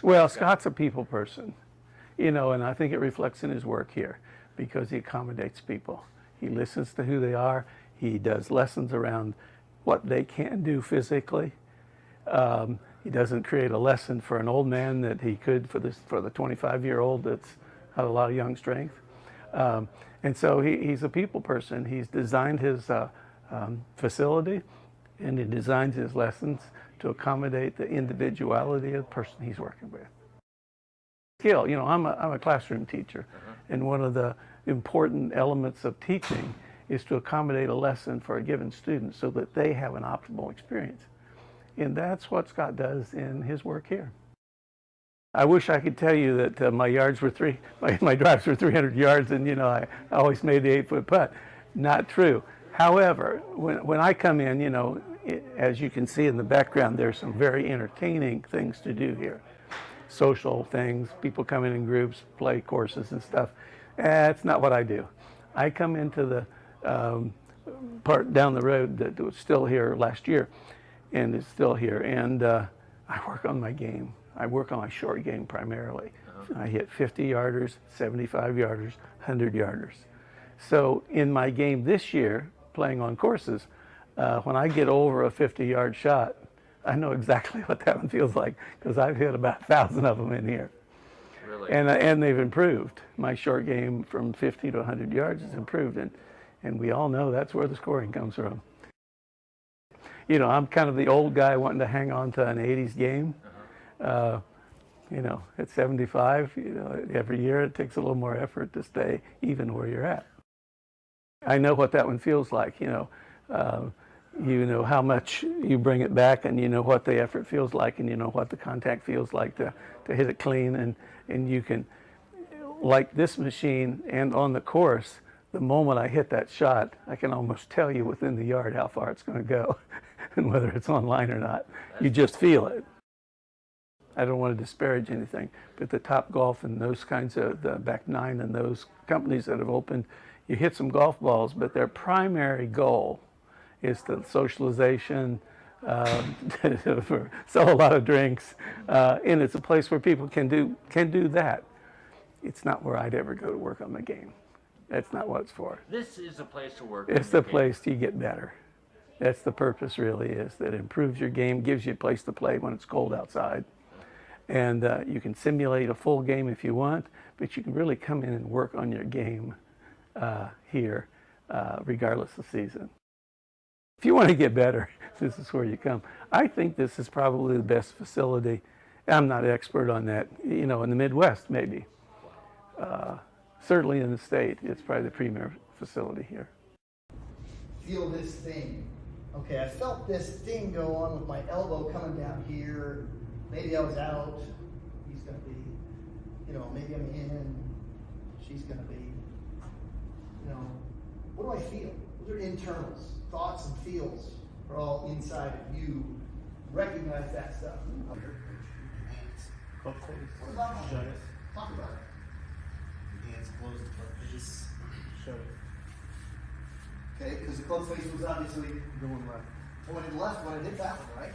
Well, Scott's a people person, and I think it reflects in his work here because he accommodates people. He listens to who they are. He does lessons around what they can do physically. He doesn't create a lesson for an old man that he could for the 25-year-old that's had a lot of young strength. And so he's a people person. He's designed his facility, and he designs his lessons to accommodate the individuality of the person he's working with. Skill, I'm a classroom teacher, and one of the important elements of teaching is to accommodate a lesson for a given student so that they have an optimal experience. And that's what Scott does in his work here. I wish I could tell you that my drives were 300 yards, and I always made the 8-foot putt. Not true. However, when I come in, as you can see in the background, there's some very entertaining things to do here. Social things, people come in groups, play courses and stuff. That's not what I do. I come into the part down the road that was still here last year, and is still here, and I work on my game. I work on my short game primarily. I hit 50-yarders, 75-yarders, 100-yarders. So in my game this year, playing on courses, when I get over a 50-yard shot, I know exactly what that one feels like because I've hit about 1,000 of them in here. Really? And they've improved. My short game from 50 to 100 yards has improved, and we all know that's where the scoring comes from. I'm kind of the old guy wanting to hang on to an 80s game. At 75, every year it takes a little more effort to stay even where you're at. I know what that one feels like, how much you bring it back, and you know what the effort feels like, and you know what the contact feels like to hit it clean, and you can, like this machine and on the course, the moment I hit that shot, I can almost tell you within the yard how far it's going to go and whether it's online or not. You just feel it. I don't want to disparage anything, but the Top Golf and those kinds of, the Back Nine and those companies that have opened, you hit some golf balls, but their primary goal is the socialization, sell a lot of drinks, and it's a place where people can do that. It's not where I'd ever go to work on my game. That's not what it's for. This is a place to work. It's the place to get better. That's the purpose, really, is that it improves your game, gives you a place to play when it's cold outside. And you can simulate a full game if you want, but you can really come in and work on your game here, regardless of season. If you want to get better, this is where you come. I think this is probably the best facility. I'm not an expert on that, in the Midwest, maybe. Certainly in the state, it's probably the premier facility here. Feel this thing. Okay, I felt this thing go on with my elbow coming down here. Maybe I was out. He's going to be, maybe I'm in. She's going to be, what do I feel? Those are internals. Thoughts and feels are all inside of you. Recognize that stuff. What about my hands? Talk about it. Your hands closed, but just show it. Okay, because the club face was obviously Going left. pointed left when I did that one, right?